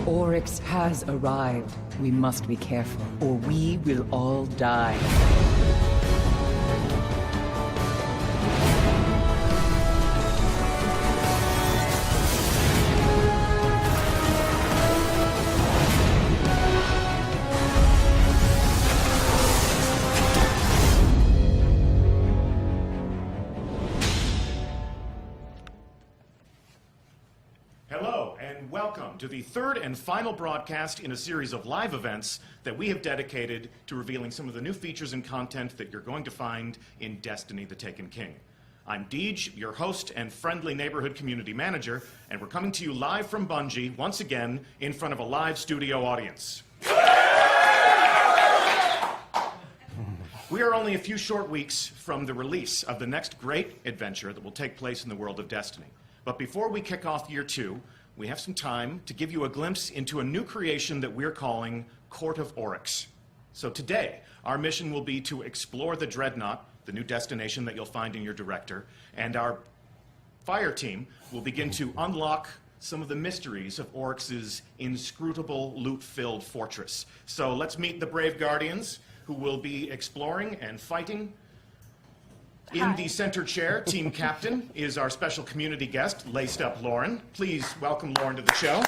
Oryx has arrived. We must be careful, or we will all die. Welcome to the third and final broadcast in a series of live events that we have dedicated to revealing some of the new features and content that you're going to find in Destiny: The Taken King. I'm Deej, your host and friendly neighborhood community manager, and we're coming to you live from Bungie, once again, in front of a live studio audience. We are only a few short weeks from the release of the next great adventure that will take place in the world of Destiny. But before we kick off year 2, we have some time to give you a glimpse into a new creation that we're calling Court of Oryx. So today, our mission will be to explore the Dreadnought, the new destination that you'll find in your director, and our fire team will begin to unlock some of the mysteries of Oryx's inscrutable, loot-filled fortress. So let's meet the brave guardians who will be exploring and fighting. In the center chair, team captain, is our special community guest, Laced Up Lauren. Please welcome Lauren to the show.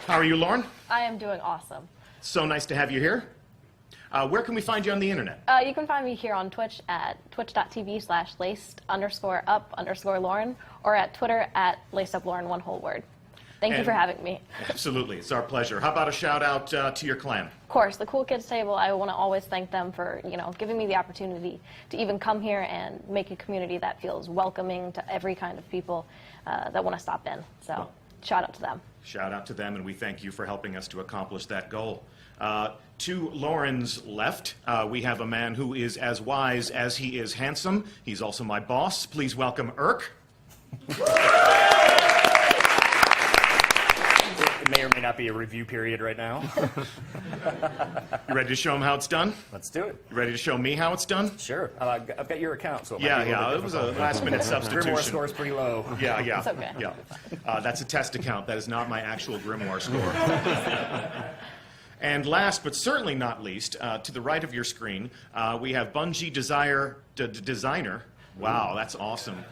How are you, Lauren? I am doing awesome. So nice to have you here. Where can we find you on the internet? You can find me here on Twitch at twitch.tv/laced_up_Lauren or at Twitter at lacedUpLauren, one whole word. Thank you for having me. Absolutely, it's our pleasure. How about a shout out to your clan? Of course, the Cool Kids Table. I want to always thank them for giving me the opportunity to even come here and make a community that feels welcoming to every kind of people that want to stop in. So shout out to them. Shout out to them, and we thank you for helping us to accomplish that goal. To Lauren's left, we have a man who is as wise as he is handsome. He's also my boss. Please welcome Urk. It may or may not be a review period right now. You ready to show him how it's done? Let's do it. You ready to show me how it's done? Sure. I've got your account, so it might be Yeah, it was a last-minute substitution. Grimoire score's pretty low. Yeah. It's okay. Yeah. That's a test account. That is not my actual Grimoire score. And last, but certainly not least, to the right of your screen, we have Bungie designer. Wow, that's awesome.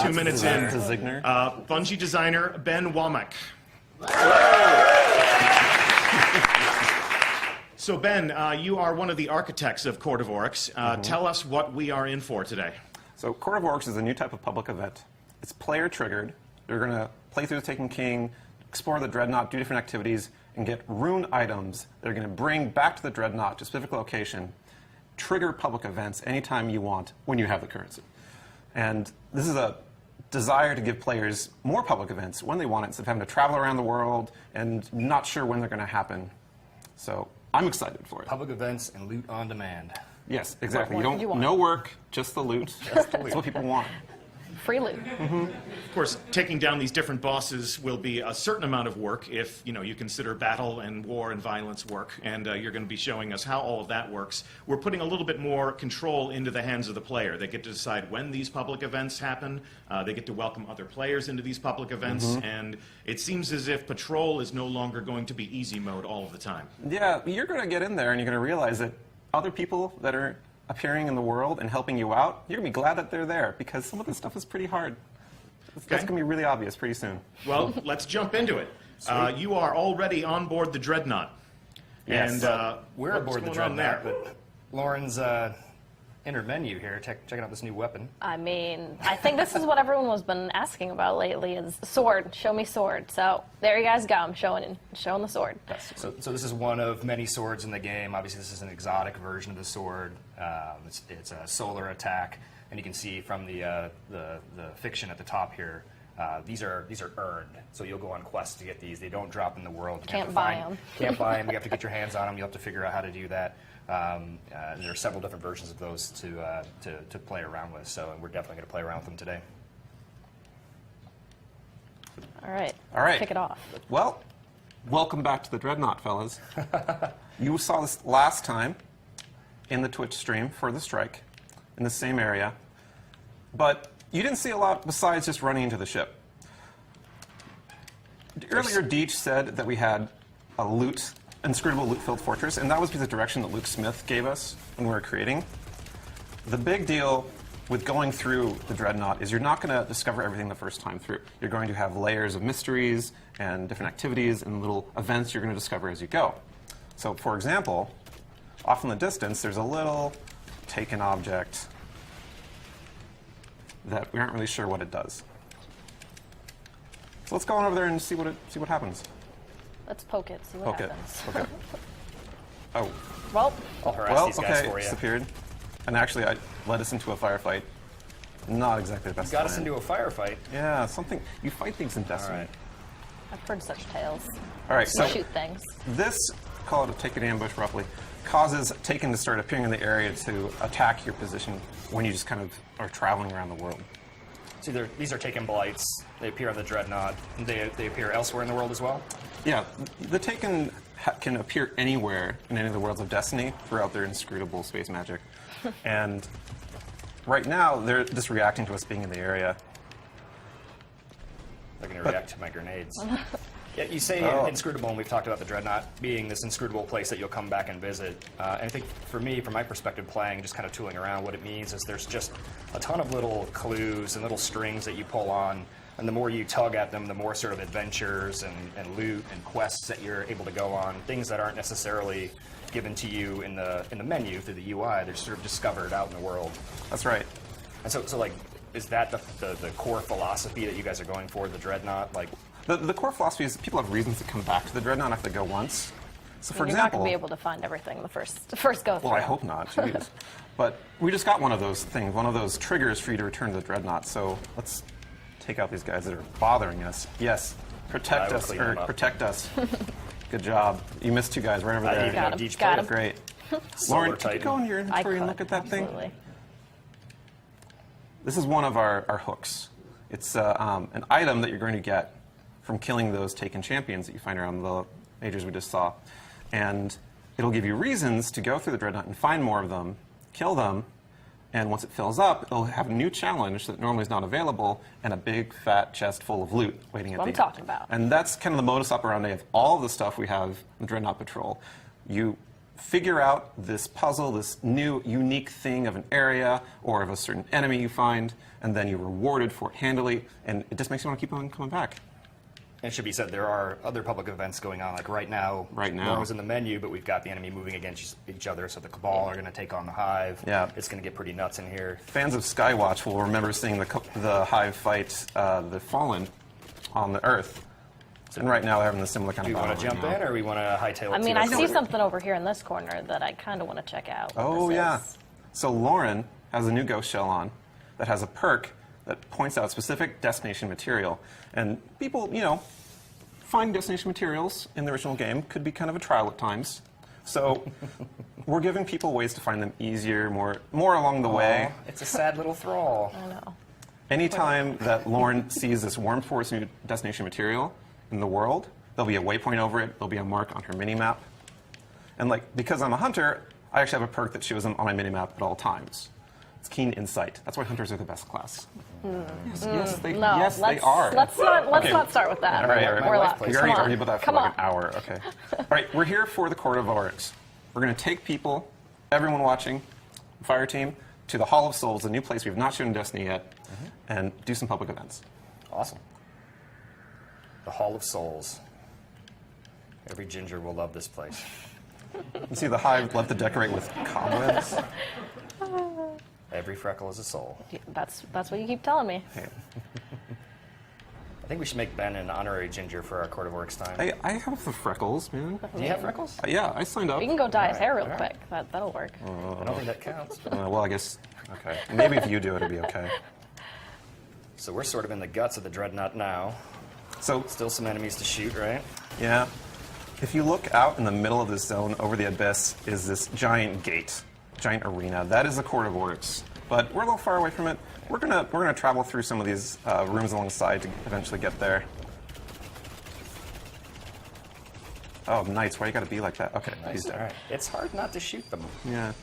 2 minutes in. Bungie designer Ben Womack. So Ben, you are one of the architects of Court of Oryx. Tell us what we are in for today. So Court of Oryx is a new type of public event. It's player triggered. You're going to play through the Taken King, explore the Dreadnought, do different activities, and get rune items that are going to bring back to the Dreadnought to a specific location, trigger public events anytime you want when you have the currency. And this is a desire to give players more public events when they want it, instead of having to travel around the world and not sure when they're going to happen. So I'm excited for it. Public events and loot on demand. Yes, exactly. No work, just the loot. That's what people want. Free loot. Of course, taking down these different bosses will be a certain amount of work if you consider battle and war and violence work, and you're going to be showing us how all of that works. We're putting a little bit more control into the hands of the player. They get to decide when these public events happen. They get to welcome other players into these public events, and it seems as if patrol is no longer going to be easy mode all of the time. Yeah, you're going to get in there and you're going to realize that other people that are appearing in the world and helping you out, you're going to be glad that they're there, because some of this stuff is pretty hard. That's going to be really obvious pretty soon. Well, let's jump into it. You are already on board the Dreadnought. Yes. And we're aboard the Dreadnought, but Lauren's in her menu here, checking out this new weapon. I mean, I think this is what everyone has been asking about lately is sword. Show me sword. So there you guys go. I'm showing the sword. Yes. So this is one of many swords in the game. Obviously, this is an exotic version of the sword. It's a solar attack, and you can see from the fiction at the top here. These are earned, so you'll go on quests to get these. They don't drop in the world. Can't buy them. Can't buy them. You have to get your hands on them. You have to figure out how to do that. There are several different versions of those to play around with, so we're definitely going to play around with them today. All right. Kick it off. Well, welcome back to the Dreadnought, fellas. You saw this last time in the Twitch stream for the strike in the same area, but you didn't see a lot besides just running into the ship. Earlier, Deech said that we had a inscrutable loot-filled fortress, and that was the direction that Luke Smith gave us when we were creating. The big deal with going through the Dreadnought is you're not going to discover everything the first time through. You're going to have layers of mysteries and different activities and little events you're going to discover as you go. So, for example, off in the distance, there's a little taken object that we aren't really sure what it does. So let's go on over there and see what happens. Let's poke it, see what Poke it. happens. Okay. Oh. Well, I'll harass these guys okay, for you. disappeared. And actually, I led us into a firefight. Not exactly the best. Got us plan. into a firefight. Yeah, something. You fight things in Destiny. All right. I've heard such tales. All right, You so shoot things. this, call it a take an ambush roughly, causes Taken to start appearing in the area to attack your position when you just kind of are traveling around the world. So these are Taken Blights. They appear on the Dreadnought. They appear elsewhere in the world as well? Yeah, the Taken can appear anywhere in any of the worlds of Destiny throughout their inscrutable space magic. And right now, they're just reacting to us being in the area. They're going to react to my grenades. Yeah, you say inscrutable, and we've talked about the Dreadnought being this inscrutable place that you'll come back and visit. And I think for me, from my perspective, playing, just kind of tooling around, what it means is there's just a ton of little clues and little strings that you pull on. And the more you tug at them, the more sort of adventures and loot and quests that you're able to go on. Things that aren't necessarily given to you in the menu through the UI. They're sort of discovered out in the world. That's right. And so like, is that the core philosophy that you guys are going for, the Dreadnought? Like, The core philosophy is people have reasons to come back to the Dreadnought if they go once. So, for You're not example, going to be able to find everything the first go through. well, I hope not. Jeez. But we just got one of those things, one of those triggers for you to return to the Dreadnought. So let's take out these guys that are bothering us. Yes, protect will us, clean them up. protect us. Good job. You missed two guys right over there. even Got know him. Deej Got played him. Great. Solar Lauren, could you Titan. go in your I inventory and could, look at that absolutely. thing? This is one of our hooks. It's an item that you're going to get from killing those Taken champions that you find around the majors we just saw. And it'll give you reasons to go through the Dreadnought and find more of them, kill them, and once it fills up, it'll have a new challenge that normally is not available, and a big, fat chest full of loot waiting at what the I'm talking about. And that's kind of the modus operandi of all of the stuff we have in the Dreadnought Patrol. You figure out this puzzle, this new, unique thing of an area or of a certain enemy you find, and then you're rewarded for it handily, and it just makes you want to keep on coming back. And it should be said, there are other public events going on. Like right now, no one's in the menu, but we've got the enemy moving against each other. So the Cabal are going to take on the Hive. Yeah. It's going to get pretty nuts in here. Fans of Skywatch will remember seeing the Hive fight the Fallen on the Earth. And right now they're having a similar kind Do of we want to battle jump in, or we want to hightail it? I mean, to I the see corner? something over here in this corner that I kind of want to check out. what Oh, this yeah. is. So Lauren has a new ghost shell on that has a perk that points out specific destination material. And people, finding destination materials in the original game could be kind of a trial at times. So we're giving people ways to find them easier, more along the way. Aw, it's a sad little thrall. I know. Anytime that Lauren sees this Worm Force new destination material in the world, there'll be a waypoint over it, there'll be a mark on her mini-map. And because I'm a hunter, I actually have a perk that shows them on my mini-map at all times. It's Keen Insight. That's why hunters are the best class. Yes, they are. Let's not start with that. All right. We're wife locked. We plays already Come on. argued about that for Come like on. an hour. Okay. All right, we're here for the Court of Oryx. We're going to take people, everyone watching, Fire Team, to the Hall of Souls, a new place we've not shown in Destiny yet, and do some public events. Awesome. The Hall of Souls. Every ginger will love this place. You see the Hive love to decorate with cobwebs. Every freckle is a soul. Yeah, that's what you keep telling me. Hey, I think we should make Ben an honorary ginger for our Court of Oryx time. hey, I have the freckles, man. Do you have freckles? Yeah, I signed up. We can go dye his hair real all quick. That'll work. I don't think that counts. Well, I guess, okay. Maybe if you do it, it'll be okay. So we're sort of in the guts of the Dreadnought now. So, Still some enemies to shoot, right? yeah. If you look out in the middle of this zone, over the abyss, is this giant gate, giant arena. That is the Court of Oryx. But we're a little far away from it. We're gonna travel through some of these rooms alongside to eventually get there. Oh, Knights, why you gotta be like that? Okay, he's All dead. right. It's hard not to shoot them. Yeah.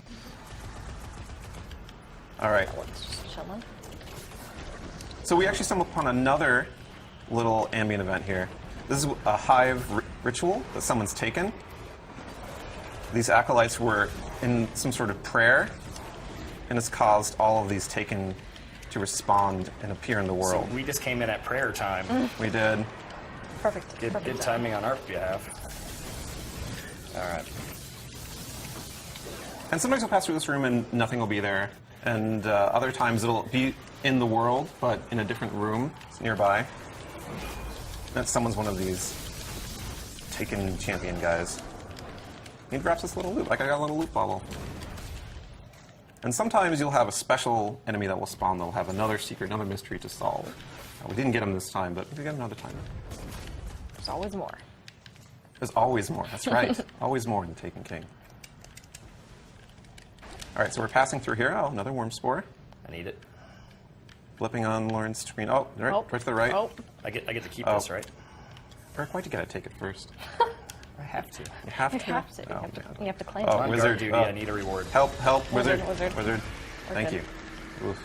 All right. Just chilling. So we actually stumbled upon another little ambient event here. This is a hive ritual that someone's taken. These acolytes were in some sort of prayer, and it's caused all of these taken to respond and appear in the world. So we just came in at prayer time. We did. Perfect. Good Perfect. timing on our behalf. All right. And sometimes you'll pass through this room and nothing will be there. And other times it'll be in the world, but in a different room nearby. That someone's one of these taken champion guys. He drops this little loot, like I got a little loot bubble. And sometimes you'll have a special enemy that will spawn that'll have another secret, another mystery to solve. We didn't get him this time, but we get another time. There's always more. There's always more, that's right. Always more in Taken King. All right, so we're passing through here. Oh, another worm spore. I need it. Flipping on Lauren's screen. Oh, right, Oh. right to the right. Oh. I get to keep Oh. this, right? Eric, why'd you gotta take it first? I have to. You have You to? have to. Oh, You have to claim Oh, it. On guard wizard. duty, Oh. I need a reward. Help, help, wizard. Wizard. Wizard. We're Thank good. you. Oof.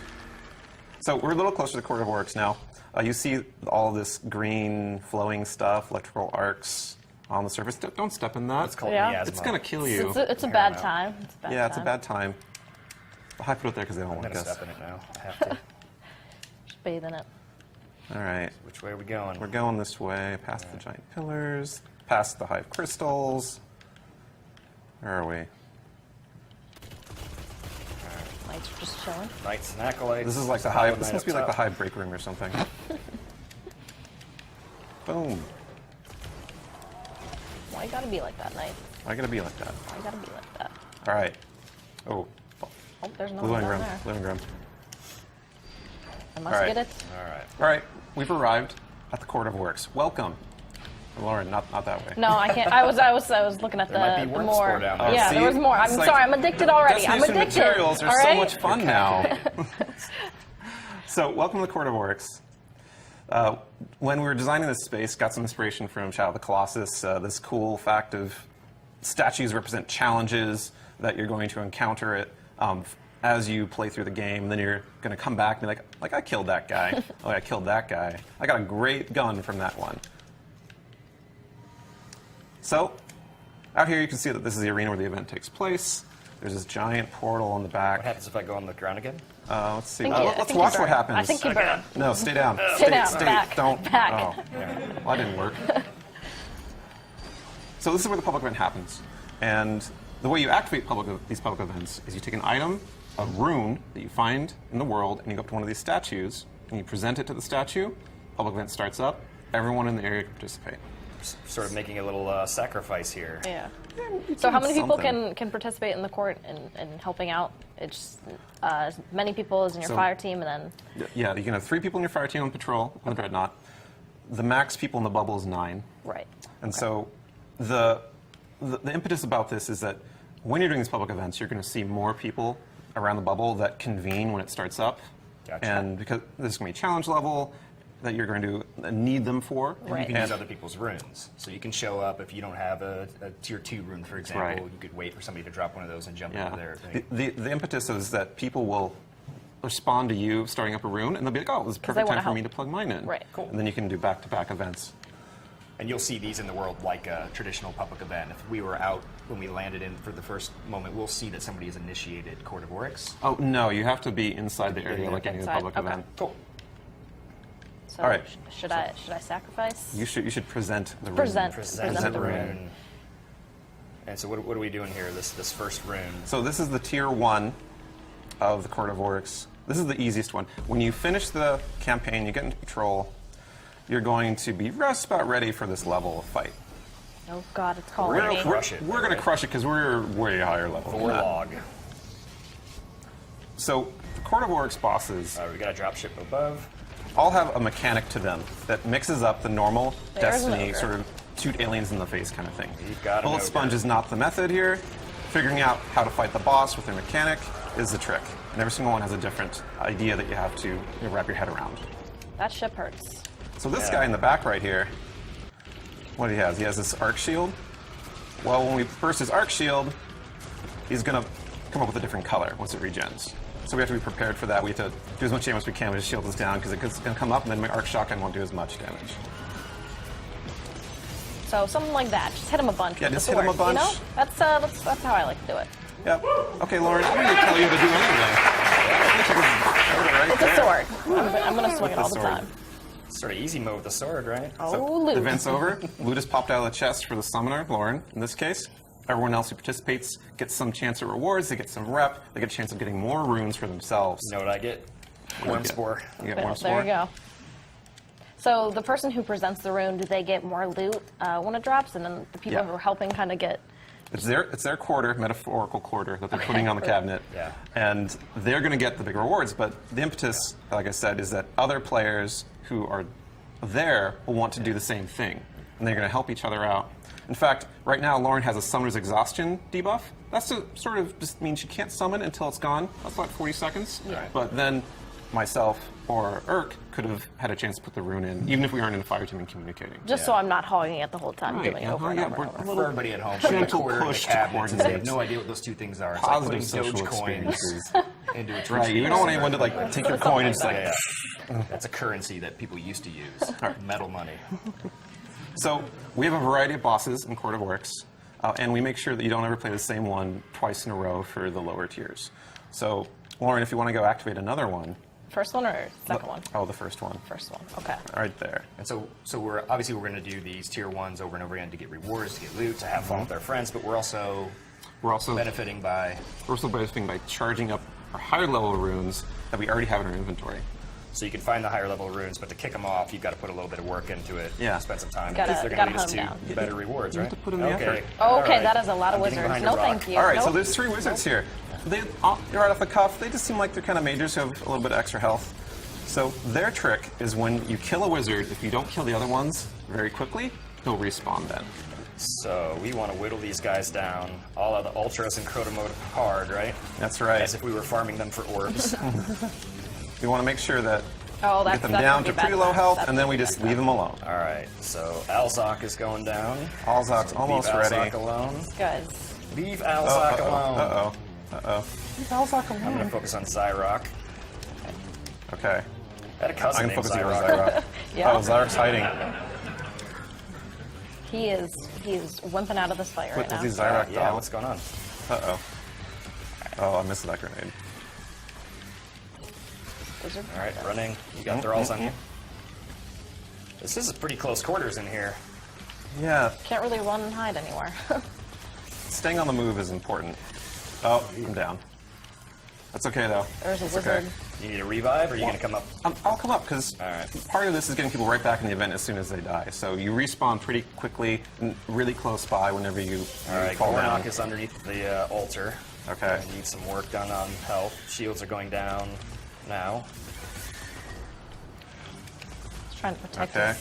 So we're a little closer to the Court of Oryx now. You see all this green flowing stuff, electrical arcs on the surface. Don't step in that. It's called Yeah. miasma. It's gonna kill you. It's a bad time. It's a bad Yeah, it's a time. bad time. I put it there because they don't I'm want gonna us. step in it now. I have to. Just bathe in it. All right. Which way are we going? We're going this way, past the giant pillars, past the hive crystals. Where are we? Knights are just chilling. Knights and acolytes. This is like the Hollow hive. This Knight must be up like the top. hive break room or something. Boom. Why you gotta be like that, Knight? Why gotta be like that? Why you gotta be like that? All right. Oh, Oh, there's no one living down room. there. Living room. I must All right. get it. All right. All right. We've arrived at the Court of Oryx. Welcome, Lauren. Not that way. No, I can't. I was looking at There might the be worm more. spore down there. Yeah, See? there was more. I'm It's like sorry. I'm addicted already. I'm Destination addicted. materials are all so right? much fun now. So, welcome to the Court of Oryx. When we were designing this space, got some inspiration from Shadow of the Colossus. This cool fact of statues represent challenges that you're going to encounter it as you play through the game. Then you're going to come back and be like I killed that guy. Oh, I killed that guy. I got a great gun from that one. So, out here you can see that this is the arena where the event takes place. There's this giant portal on the back. What happens if I go on the ground again? Let's see. I think Let's you watch burn. what happens. I think you burn. No, stay down. Sit down. Back. Don't. Back. Oh, well, that didn't work. So this is where the public event happens, and the way you activate these public events is you take an item, a rune that you find in the world, and you go up to one of these statues and you present it to the statue. Public event starts up. Everyone in the area can participate. Sort of making a little sacrifice here. Yeah. So how many people Something. can participate in the court and helping out? It's as many people as in your So- fire team, and then Yeah, you can have 3 people in your fire team on patrol on the Dreadnought. The max people in the bubble is 9. right. And so the impetus about this is that when you're doing these public events, you're going to see more people around the bubble that convene when it starts up. Gotcha. And because this is going to be a challenge level that you're going to need them for. And you Right. can use other people's runes. So you can show up if you don't have a tier 2 rune, for example. Right. You could wait for somebody to drop one of those and jump Yeah. over there. thing. The impetus is that people will respond to you starting up a rune, and they'll be like, oh, this is they perfect wanna time for me help. to plug mine in. Right. Cool. And then you can do back-to-back events. And you'll see these in the world like a traditional public event. If we were out when we landed in for the first moment, we'll see that somebody has initiated Court of Oryx. Oh, no, you have to be inside the area like any other Inside, public okay. event. Cool. So All right. should I sacrifice? You should present the rune. Present Present the the rune. rune. And so what are we doing here, this first rune? So this is the tier 1 of the Court of Oryx. This is the easiest one. When you finish the campaign, you get into patrol, you're going to be just about ready for this level of fight. Oh God, it's calling We're me. gonna crush it. We're going to crush it because we're way higher level than that. Log. So the Court of Oryx bosses We got a dropship above. all have a mechanic to them that mixes up the normal There's an Destiny ogre. sort of shoot aliens in the face kind of thing. You've got an Bullet ogre. Sponge is not the method here. Figuring out how to fight the boss with their mechanic is the trick. And every single one has a different idea that you have to wrap your head around. That ship hurts. So this Yeah. guy in the back right here, what he has this arc shield. Well, when we burst his arc shield, he's going to come up with a different color once it regens. So we have to be prepared for that. We have to do as much damage as we can when his shield is down because it's going to come up and then my arc shotgun won't do as much damage. So something like that. Just hit him a bunch. Yeah, with just the hit him a sword, bunch. You know? That's how I like to do it. Yep. Okay, Lauren, I'm going to tell you to do anything. It's a sword. I'm gonna swing it all the sword. time. Sort of easy mode with the sword, right? Oh, The Luke. event's over. Loot is popped out of the chest for the summoner, Lauren, in this case. Everyone else who participates gets some chance at rewards. They get some rep. They get a chance of getting more runes for themselves. You know what I get? Worm spore. You get There more you spore. go. So the person who presents the rune, do they get more loot when it drops, and then the people Yeah. who are helping kind of get? It's their quarter, metaphorical quarter, that they're putting on the cabinet. Yeah. And they're going to get the big rewards. But the impetus, like I said, is that other players who are there will want to do the same thing. And they're going to help each other out. In fact, right now, Lauren has a Summoner's Exhaustion debuff. That's to sort of just means she can't summon until it's gone. That's like 40 seconds. Yeah. But then myself or Urk could have had a chance to put the rune in, even if we aren't in a fire team and communicating. Just so I'm not hogging it the whole time, Right, doing it over and yeah, over we're- and over. For everybody at home, putting a Gentle quarter in the push to cabinets and they have coordinate. no idea what those two things are. It's Positive like putting social Dogecoins experiences. into a Right, you don't want anyone to like take your coin and just like. Yeah. That's a currency that people used to use. Metal money. So we have a variety of bosses in Court of Oryx, and we make sure that you don't ever play the same one twice in a row for the lower tiers. So, Lauren, if you want to go activate another one. First one or second one? Oh, the first one. First one. Okay. Right there. And so we're obviously we're going to do these tier ones over and over again to get rewards, to get loot, to have fun with our friends, but we're also We're also benefiting by. benefiting by charging up our higher level runes that we already have in our inventory. So you can find the higher level runes, but to kick them off, you've got to put a little bit of work into it. Yeah. Spend some time. Gotta- because they're going to gotta lead us hunt to 'em better rewards, You right? have to put in the okay. effort. All Okay, right. that is a lot of I'm getting wizards. behind No, your rock. thank you. All right, so Nope. there's 3 wizards here. They're right off the cuff. They just seem like they're kind of mages who have a little bit of extra health. So their trick is when you kill a wizard, if you don't kill the other ones very quickly, he'll respawn then. So we want to whittle these guys down. All of the ultras and crota mode hard, right? That's right. As if we were farming them for orbs. We want to make sure that Oh, we that's get them that's down gonna to be pretty bad low times. health, That's and then gonna we be just bad leave them alone. All right. So Alzok is going down. Alzok's almost Leave ready. Alzok alone. times. Guys, Leave Alzok alone. Uh-oh. Leave Alzok I'm going to alone. focus on Zyrok. Okay. I had a cousin I'm named going to focus on Zyrok. Zyrok. Yeah. Oh, Zyrok's hiding. he's wimping out of this fight right What does now. these Zyrok Yeah, doll? what's going on? Uh-oh. Oh, I missed that grenade. Wizard. All right, running. You got thralls on you. This is pretty close quarters in here. Yeah, Can't really run and hide anywhere. staying on the move is important. Oh, I'm down. That's okay, though. There's a It's wizard. okay. You need a revive, or are you going to come up? I'll come up, because All right. part of this is getting people right back in the event as soon as they die. So you respawn pretty quickly and really close by whenever you All right, fall down. Gornok is underneath the altar. Okay. I need some work done on health. Shields are going down now. He's trying to protect Okay.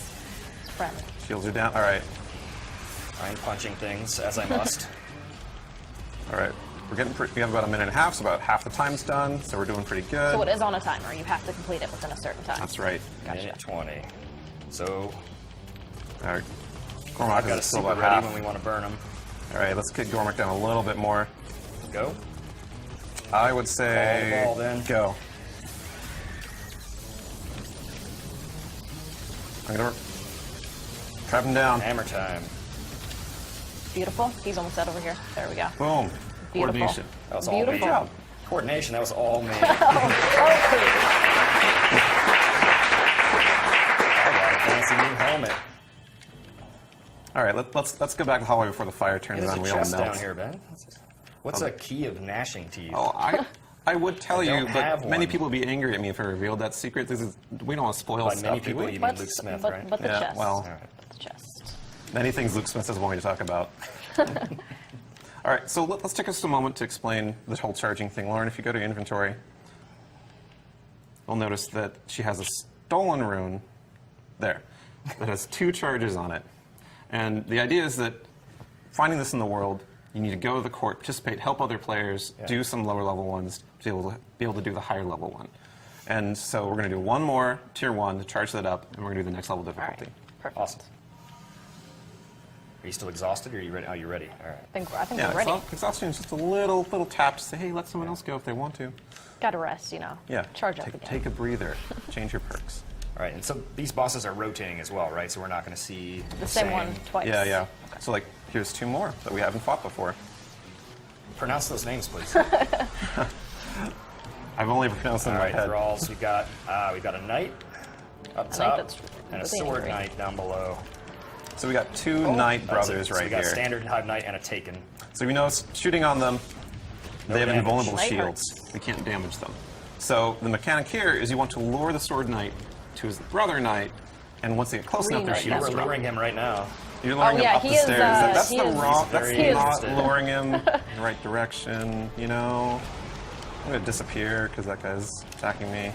his friend. Shields are down. All right. I'm punching things as I must. All right. We have about a minute and a half, so about half the time's done, so we're doing pretty good. So it is on a timer. You have to complete it within a certain time. That's right. Minute 20. So All right. I've Gormak got a is still super about ready half. when we want to burn them. All right, let's get Gormak down a little bit more. Go. I would say Ball, then. go. I'm gonna trap him down. Hammer time. Beautiful. He's almost dead over here. There we go. Boom. Beautiful. Coordination. That was all me. Beautiful. job. Coordination, that was all me. Fancy new helmet. All right, let's go back to the hallway before the fire turns There's on. a We all chest melt. down here, Ben. What's a key of gnashing teeth? Oh, I would tell I you, don't but have many one. people would be angry at me if I revealed that secret. We don't want to spoil By stuff, many do people, we? you mean Luke Smith, right? But the Yeah, chest. well. All right. But the chest. Many things Luke Smith doesn't want me to talk about. All right, so let's take us a moment to explain the whole charging thing. Lauren, if you go to your inventory, you'll notice that she has a stolen rune there that has 2 charges on it. And the idea is that finding this in the world, you need to go to the court, participate, help other players, do some lower level ones to be able to do the higher level one. And so we're going to do one more tier 1 to charge that up, and we're going to do the next level All right. difficulty. Perfect. Awesome. Are you still exhausted, or are you ready? Oh, you're ready. All right. I think Yeah, we're ready. exhaustion is just a little tap to say, hey, let someone else go if they want to. Got to rest, you know. Yeah. Charge up take, again. Take a breather. Change your perks. All right, and so these bosses are rotating as well, right? So we're not going to see The same one twice. Yeah, yeah. So like, here's 2 more that we haven't fought before. Pronounce those names, please. I've only pronounced them All in my right, head. thralls. We've got a knight up A knight top that's and a within sword three. knight down below. So we got 2 knight That's it. brothers So right we got here. standard hive knight and a taken. So we know shooting on them, they have damage. invulnerable Knight shields. We can't damage them. So the mechanic here is you want to lure the sword knight to his brother knight, and once they get close enough, their Knight, shields We're drop. luring him right now. You're luring him yeah, up he the is, stairs. That's he the is- wrong. he's That's very not interested. luring him in the right direction. You know, I'm gonna disappear because that guy's attacking me.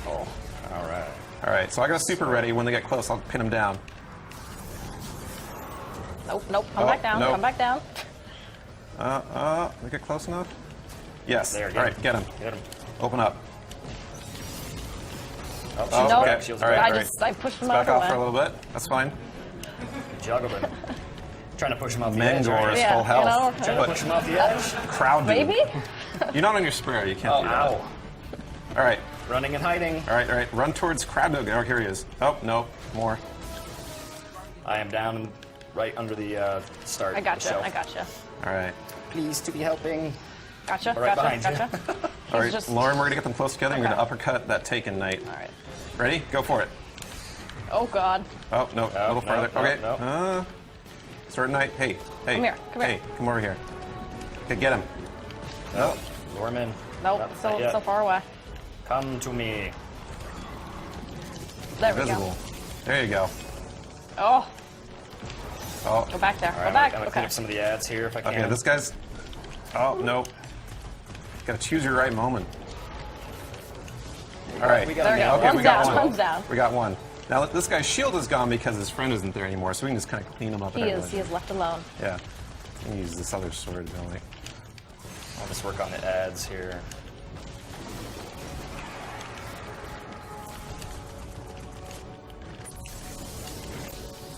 Oh, all right. All right, so I got a super ready. When they get close, I'll pin him down. Nope, nope. Come Oh, back down. nope. Come back down. They get close enough. Yes. There, All right, get him. Get him. Open up. Oh, Oh, Nope. okay. Shields All right, back. all right. I pushed him Back out off of for a the way. little bit. That's fine. Juggled him. Trying to push him off the edge. Mangor Right? is Yeah, full you health. know, Trying to push him off the edge. Crowd dude. Maybe? You're not on your square. You can't Oh, do that. ow. All right. Running and hiding. All right, all right. Run towards Crab Dog. Oh, here he is. Oh, no. More. I am down right under the start. I the gotcha. shelf. I gotcha. All right. Please to be helping. Gotcha. Right Gotcha. behind you. Gotcha. All right, just- Lauren, we're going to get them close together. You're Okay. going to uppercut that Taken Knight. All right. Ready? Go for it. Oh God. Oh, no. A little no, farther. no, Okay. no. Sword Knight. Hey. Hey. Come here, come Hey, here. come over here. Okay, get him. No. Lure him in. Nope. Not So yet. so far away. Come to me. There we Visible. go. There you go. Oh, Oh, go back there. All Go right, back. I'm gonna Okay. clean up some of the ads here if I can. okay. This guy's. Oh, no. Got to choose your right moment. All right. We got There we him go. Okay, One's we got down. one. One's down. We got one. Now this guy's shield is gone because his friend isn't there anymore, so we can just kind of clean him up. He and is. everything. He is left alone. Yeah. We can use this other sword, don't we? I'll just work on the ads here.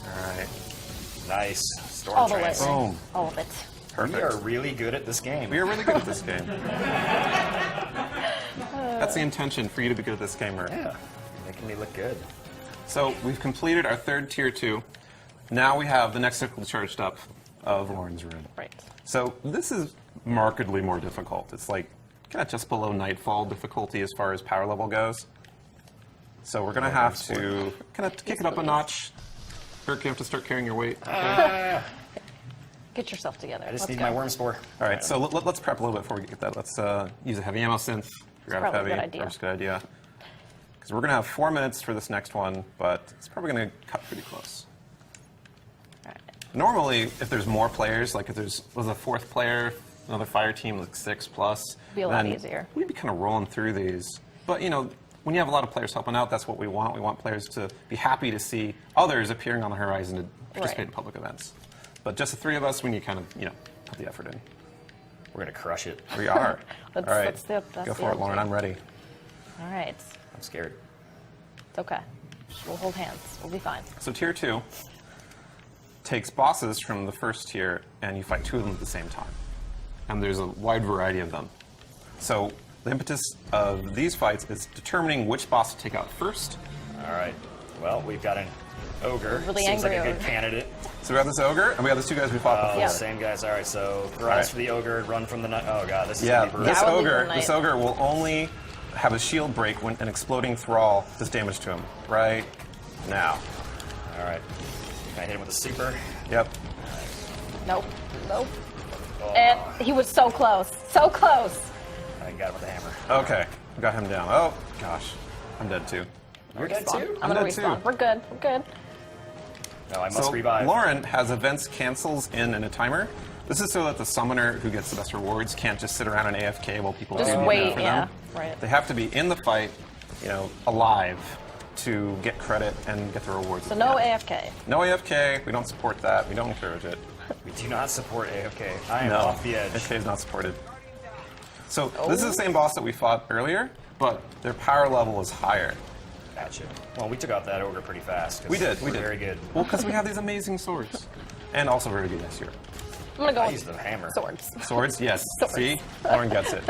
All right. Nice. Storm All the way. Trance. Boom. All of it. Perfect. We are really good at this game. We are really good at this game. That's the intention, for you to be good at this game, Murph. Yeah. Making me look good. So we've completed our third tier 2. Now we have the next circle charged up of Lauren's Rune. Right. So this is markedly more difficult. It's like kind of just below Nightfall difficulty as far as power level goes. So we're going to have to kind of kick it up a notch. Kirk, you have to start carrying your weight. Okay. Get yourself together. I just Let's need go. my worm spore. All right, so let's prep a little bit before we get that. Let's use a heavy ammo synth. You're out of probably a heavy. good idea. That's a good idea. Because we're going to have 4 minutes for this next one, but it's probably going to cut pretty close. All right. Normally, if there's more players, like if there's was a 4th player, another fire team, like 6+, Be a lot then easier. We'd be kind of rolling through these. But, you know, when you have a lot of players helping out, that's what we want. We want players to be happy to see others appearing on the horizon to participate Right. in public events. But just the 3 of us, we need to kind of, you know, put the effort in. We're gonna crush it. We are. Let's- All right, let's do it. That's go the for it, Lauren. object. I'm ready. All right. I'm scared. It's okay. We'll hold hands. We'll be fine. So tier 2 takes bosses from the first tier, and you fight 2 of them at the same time. And there's a wide variety of them. So the impetus of these fights is determining which boss to take out first. All right. Well, we've got an ogre. Really Seems like angry a good ogre. candidate. So we have this ogre, and we have the 2 guys we fought before. Yeah. Same guys. All right. So rise right. for the ogre, run from the night. Oh god, this is Yeah, gonna be brutal. this Yeah, I would leave ogre, the this knight. ogre will only have a shield break when an exploding thrall does damage to him. Right now. All right. Can I hit him with a super? Yep. Nope. Nope. Oh, And he was so close. So close. I got him with a hammer. Okay, we got him down. Oh gosh, I'm dead too. You're dead Respawn. too? I'm gonna dead too. respawn. We're good. We're good. No, I must So revive. Lauren has events cancels in a timer. This is so that the summoner who gets the best rewards can't just sit around and AFK while people Just do it wait, for yeah, them. right. They have to be in the fight, you know, alive to get credit and get the rewards. So at the no end. AFK. No AFK. We don't support that. We don't encourage it. We do not support AFK. I am No, off the edge. AFK is not supported. So this is the same boss that we fought earlier, but their power level is higher. Gotcha. Well, we took out that ogre pretty fast. 'cause We did. we're very good. Well, because we have these amazing swords, and also very good this year. I'm gonna go I with used the hammer. swords. Swords, yes. Swords. See, Lauren gets it.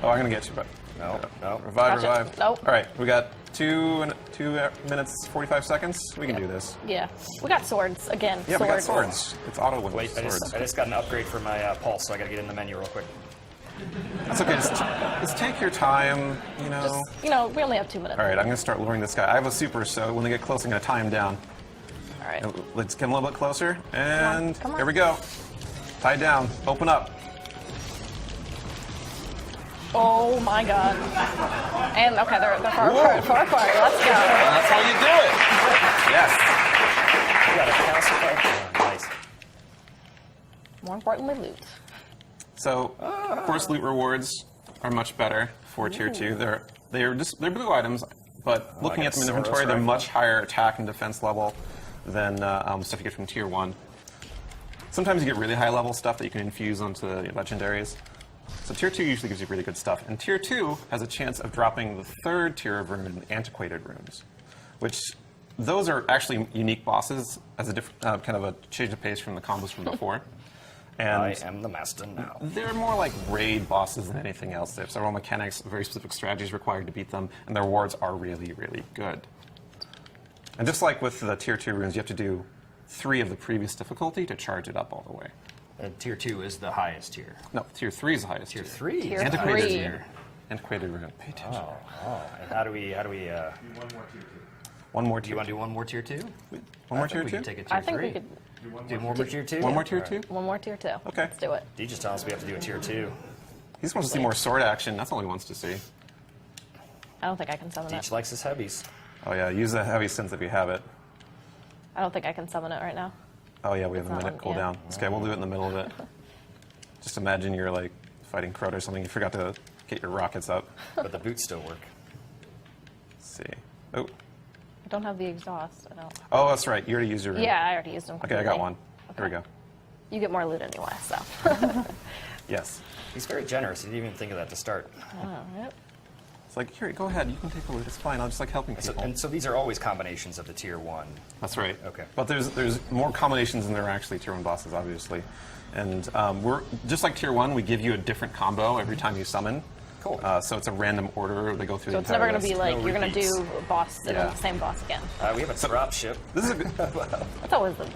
Oh, I'm gonna get you, but No. Revive, Gotcha. revive. Nope. All right, we got 2 minutes 45 seconds. We can do this. Yeah. We got swords again. Yeah, we got swords. It's auto win Wait, I swords. just got an upgrade for my pulse, so I got to get in the menu real quick. That's okay. Just take your time. You know. We only have 2 minutes. All right, I'm gonna start luring this guy. I have a super, so when they get close, I'm gonna tie him down. All right. Let's get him a little bit closer, and Come on. here we go. Tied down. Open up. Oh my god. And okay, they're far apart. Far apart. Let's go. That's how you do it. Yes. We got a calcified. Nice. More importantly, loot. So, of course, loot rewards are much better for tier 2. They're blue items, but looking I at got them in a inventory, Soros they're rifle. much higher attack and defense level than stuff you get from tier 1. Sometimes you get really high level stuff that you can infuse onto the legendaries. So tier 2 usually gives you really good stuff. And tier 2 has a chance of dropping the 3rd tier of rune, antiquated runes, which those are actually unique bosses as a different kind of a change of pace from the combos from before. And I am the master now. they're more like raid bosses than anything else. They have several mechanics, very specific strategies required to beat them, and their rewards are really, really good. And just like with the tier 2 runes, you have to do 3 of the previous difficulty to charge it up all the way. Tier 2 is the highest tier. No, tier 3 is the highest Tier tier. 3 is Tier the Antiquated highest three. tier. Antiquated rune. Pay attention. And how do we? One more Do tier you want to 2. do one more tier 2? One more tier We 2? can take a tier I think 3. we could do one more tier 2. One more tier All right. 2? one more tier 2. Okay. Let's do it. D just tells us we have to do a tier 2. He just wants to see more sword action. That's all he wants to see. I don't think I can summon Deech it. likes his heavies. Oh yeah, use the heavy sense if you have it. I don't think I can summon it right now. Oh yeah, we have a It's minute on, yeah. cooldown. Okay, we'll do it in the middle of it. Just imagine you're like fighting Crota or something. You forgot to get your rockets up. But the boots still work. Let's see. Oh, I don't have the exhaust. I don't. oh, that's right. You already used your. Yeah, I already used them. Okay, I got completely. one. Here we go. You get more loot anyway, so. Yes. He's very generous. He didn't even think of that to start. Alright. It's like, here, go ahead. You can take a loot. It's fine. I'll just like helping So, people. and so these are always combinations of the tier 1. That's right. Okay. But there's more combinations than there are actually tier 1 bosses, obviously. And we're just like tier 1. We give you a different combo every time you summon. Cool. So it's a random order. They go through So the it's entire never going to be list. like No you're going to repeats. do a boss and then Yeah. the same boss again. We have a drop ship. This is a good. That's always the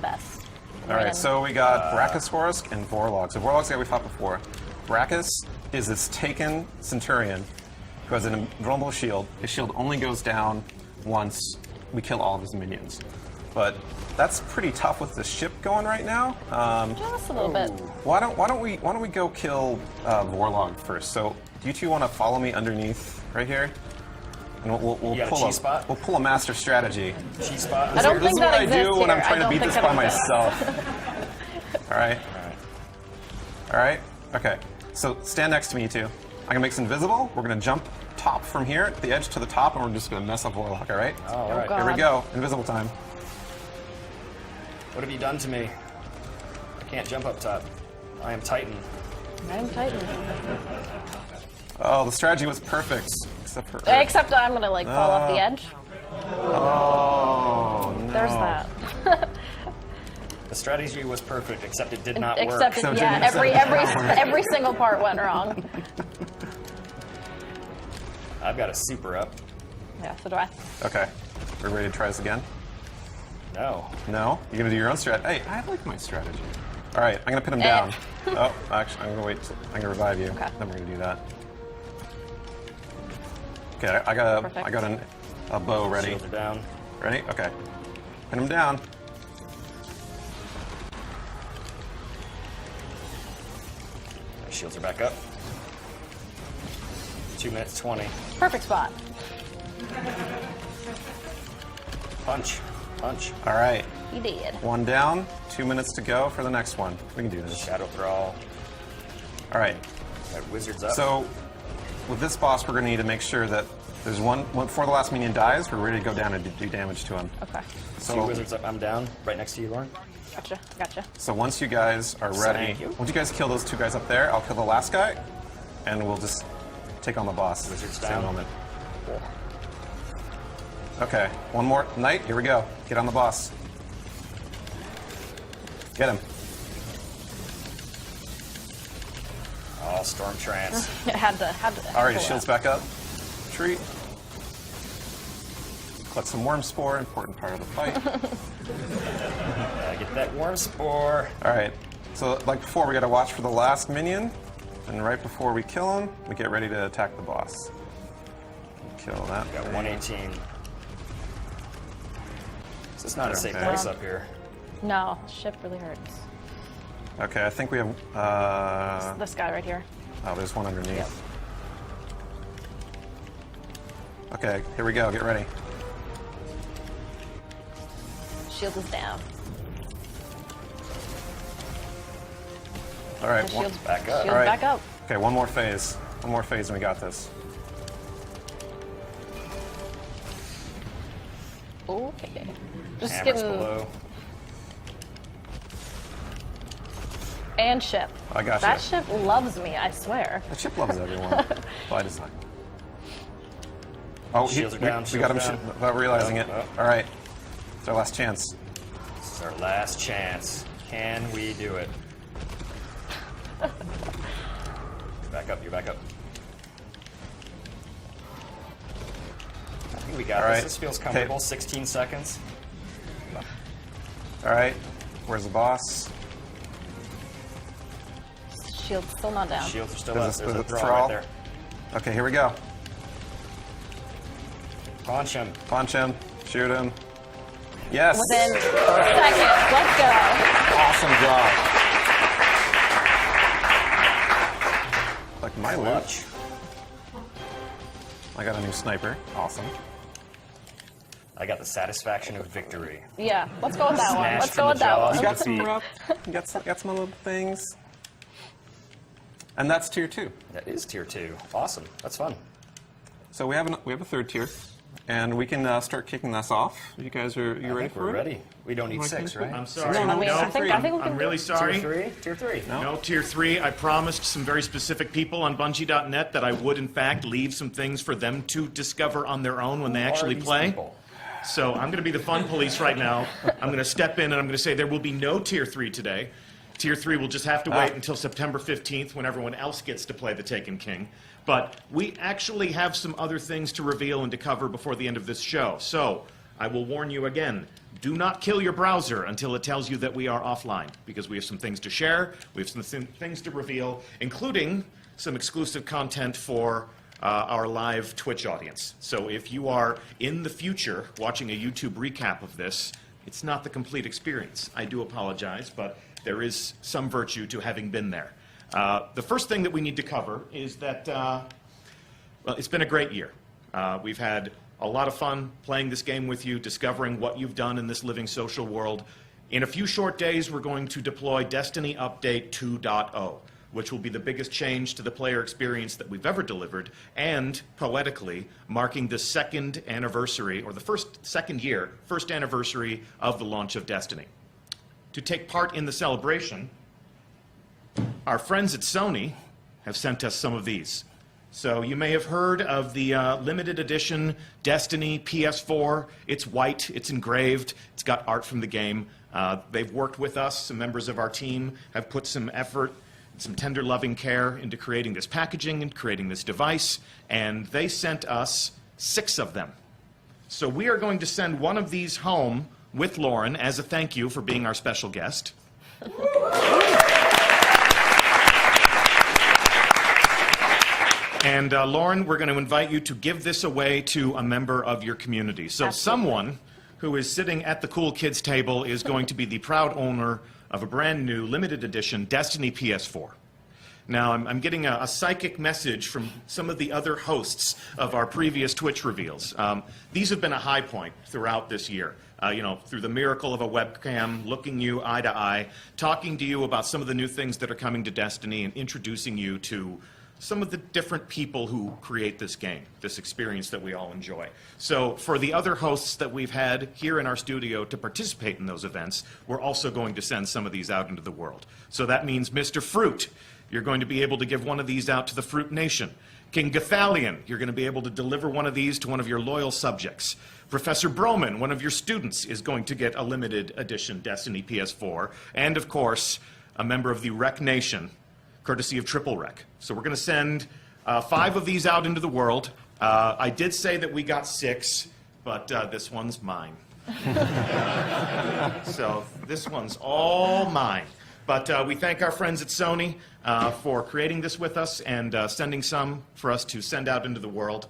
best. All right, so we got Brachiosaurus and Vorlog. So Vorlog's the guy we fought before. Brachus is this taken Centurion who has an invulnerable shield. His shield only goes down once we kill all of his minions. But that's pretty tough with the ship going right now. Just a little bit. Why don't we go kill Vorlog first? So do you two want to follow me underneath right here? And we'll You got a pull cheese spot? we'll pull a master strategy. G-spot. I don't This think is what that I do exists when I'm here. trying I to beat don't this think by that exists. myself. All right. All right. Okay. So stand next to me, you two. I'm gonna make this invisible. We're gonna jump top from here, the edge to the top, and we're just gonna mess up Warlock. All right. All right. God. Here we go. Invisible time. What have you done to me? I can't jump up top. I am Titan. I'm Titan. Oh, the strategy was perfect, except for. Except I'm going to like fall off the edge. Oh no. There's that. The strategy was perfect, except it did not work. Except So it, yeah, didn't- every single part went wrong. I've got a super up. Yeah, so do I. Okay. We're ready to try this again. No. No? You're gonna do your own strat. Hey, I like my strategy. All right, I'm gonna pin him down. Oh, actually, I'm gonna wait. I'm gonna revive you. Okay. Then we're gonna do that. Okay, I got Perfect. a bow ready. Shields are down. Ready? Okay. Pin him down. My shields are back up. 2 minutes 20. Perfect spot. Punch. Punch. All right. You did. One down. 2 minutes to go for the next one. We can do this. Shadow Thrall. All right. Got wizards up. So, with this boss, we're gonna need to make sure that there's one before the last minion dies. We're ready to go down and do damage to him. Okay. Two So, wizards up. I'm down. Right next to you, Lauren. Gotcha. so once you guys are ready, Thank you. once you guys kill those two guys up there, I'll kill the last guy, and we'll just take on the boss. Wizards Same down. moment. Okay, one more knight. Here we go. Get on the boss. Get him. Oh, Storm Trance. It had to. All right, pull shields out. back up. Retreat. Collect some worm spore, important part of the fight. Gotta get that worm spore. All right, so like before, we got to watch for the last minion, and right before we kill him, we get ready to attack the boss. Kill that. Got thing. 118. So it's not a safe Okay. place up here. No, ship really hurts. Okay, I think we have. This guy right here. Oh, there's one underneath. Yep. Okay, here we go. Get ready. Shield is down. All right. The shield's back up. Shield's All right. back up. Okay, one more phase. One more phase, and we got this. Okay. Just Hammers getting below. and ship. I got That you. ship loves me, I swear. The chip loves everyone. By design. Oh, Shields are down, we got him shields down. without realizing it. Oh. All right, it's our last chance. This is our last chance. Can we do it? You're back up. You're back up. I think we got All this. right. This feels Okay. comfortable. 16 seconds. All right, where's the boss? Shield's still not down. Shields are still There's up. a- There's a there's a throw thrall. right there. Okay, here we go. Punch him. Punch him, shoot him. Yes. Within seconds. Let's go. Awesome job. Like my loot. Clutch. I got a new sniper. Awesome. I got the satisfaction of victory. Yeah, let's go with that one. Smash Let's from go the with that jaws. You one. got some rough. You got some little things. And that's tier 2. That is tier 2. Awesome. That's fun. So we have a third tier, and we can start kicking this off. You guys are you I ready think for we're it? ready. We don't need Like 6, this? right? I'm sorry. No, I mean, I think we I'm can really do sorry. Tier 3? Tier 3. No, Tier 3. I promised some very specific people on Bungie.net that I would, in fact, leave some things for them to discover on their own when they actually play. So I'm going to be the fun police right now. I'm going to step in and I'm going to say there will be no Tier 3 today. Tier 3 will just have to wait until September 15th when everyone else gets to play the Taken King. But we actually have some other things to reveal and to cover before the end of this show. So I will warn you again. Do not kill your browser until it tells you that we are offline, because we have some things to share, we have some things to reveal, including some exclusive content for our live Twitch audience. So if you are in the future watching a YouTube recap of this, it's not the complete experience. I do apologize, but there is some virtue to having been there. The first thing that we need to cover is that, well, it's been a great year. We've had a lot of fun playing this game with you, discovering what you've done in this living social world. In a few short days, we're going to deploy Destiny Update 2.0, which will be the biggest change to the player experience that we've ever delivered, and, poetically, marking the second anniversary, or the first anniversary of the launch of Destiny. To take part in the celebration, our friends at Sony have sent us some of these. So you may have heard of the limited edition Destiny PS4. It's white, it's engraved, it's got art from the game. They've worked with us, some members of our team have put some effort, some tender loving care into creating this packaging and creating this device, and they sent us 6 of them. So we are going to send one of these home with Lauren as a thank you for being our special guest. And Lauren, we're going to invite you to give this away to a member of your community. So someone who is sitting at the cool kids table is going to be the proud owner of a brand new limited edition Destiny PS4. Now, I'm getting a psychic message from some of the other hosts of our previous Twitch reveals. These have been a high point throughout this year. You know, through the miracle of a webcam, looking you eye to eye, talking to you about some of the new things that are coming to Destiny, and introducing you to some of the different people who create this game, this experience that we all enjoy. So for the other hosts that we've had here in our studio to participate in those events, we're also going to send some of these out into the world. So that means Mr. Fruit, you're going to be able to give one of these out to the Fruit Nation. King Gathalion, you're going to be able to deliver one of these to one of your loyal subjects. Professor Broman, one of your students, is going to get a limited edition Destiny PS4. And of course, a member of the Rec Nation, courtesy of Triple Rec. So we're going to send 5 of these out into the world. I did say that we got 6, but this one's mine. So this one's all mine. But we thank our friends at Sony for creating this with us and sending some for us to send out into the world.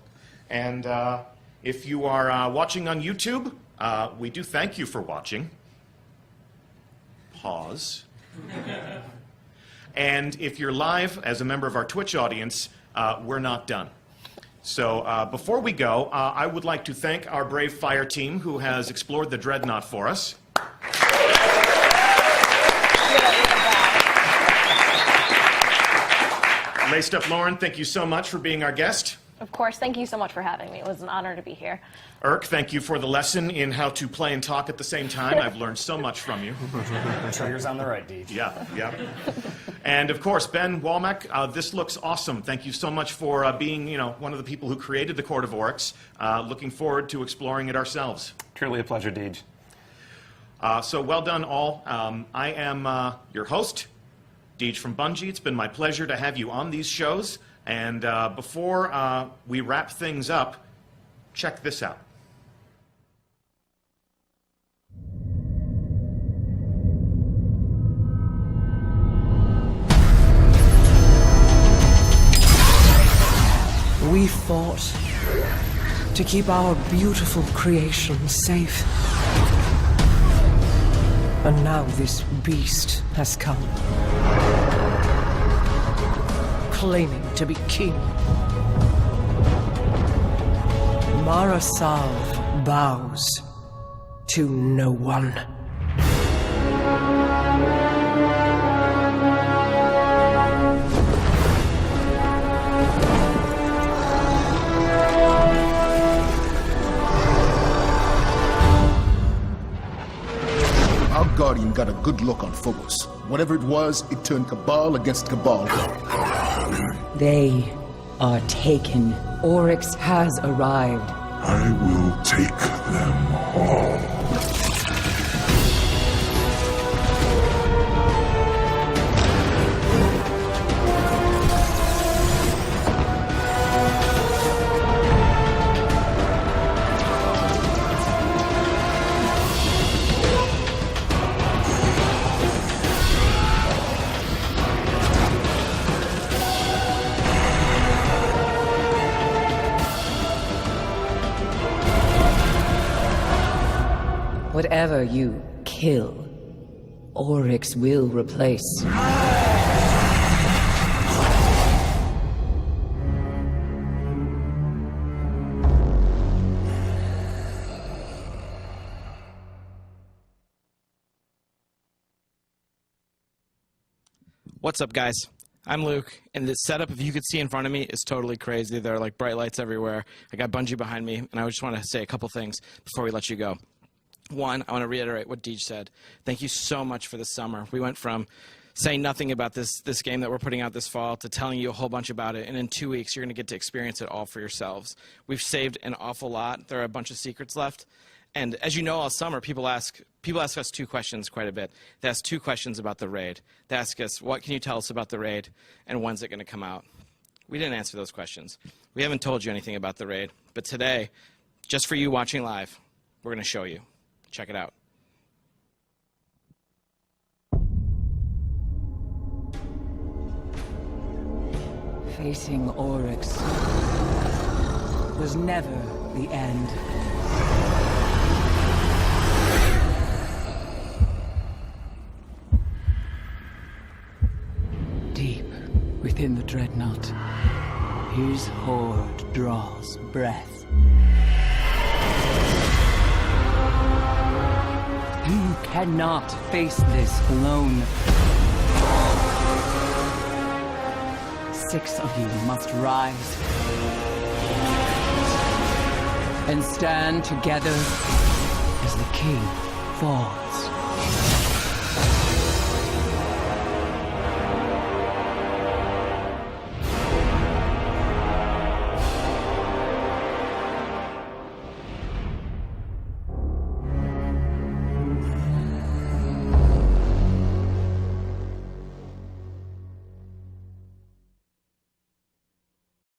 And if you are watching on YouTube, we do thank you for watching. Pause. And if you're live as a member of our Twitch audience, we're not done. So before we go, I would like to thank our brave fire team who has explored the Dreadnought for us. Laced Up Lauren, thank you so much for being our guest. Of course, thank you so much for having me. It was an honor to be here. Irk, thank you for the lesson in how to play and talk at the same time. I've learned so much from you. Trigger's on the right, Deej. Yeah. And of course, Ben Walmack, this looks awesome. Thank you so much for being, one of the people who created the Court of Oryx. Looking forward to exploring it ourselves. Truly a pleasure, Deej. So well done, all. I am your host, Deej from Bungie. It's been my pleasure to have you on these shows. And before we wrap things up, check this out. We fought to keep our beautiful creation safe. And now this beast has come, claiming to be king. Marasav bows to no one. Our Guardian got a good look on Phobos. Whatever it was, it turned Cabal against Cabal. They are taken. Oryx has arrived. I will take them all. Whatever you kill, Oryx will replace. What's up, guys? I'm Luke, and this setup, if you could see in front of me, is totally crazy. There are like bright lights everywhere. I got Bungie behind me, and I just want to say a couple things before we let you go. One, I want to reiterate what Deej said. Thank you so much for the summer. We went from saying nothing about this game that we're putting out this fall to telling you a whole bunch about it, and in 2 weeks, you're going to get to experience it all for yourselves. We've saved an awful lot. There are a bunch of secrets left. And as you know, all summer, people ask us 2 questions quite a bit. They ask 2 questions about the raid. They ask us, what can you tell us about the raid, and when's it going to come out? We didn't answer those questions. We haven't told you anything about the raid. But today, just for you watching live, we're going to show you. Check it out. Facing Oryx was never the end. Deep within the Dreadnought, his horde draws breath. You cannot face this alone. 6 of you must rise and stand together as the king falls.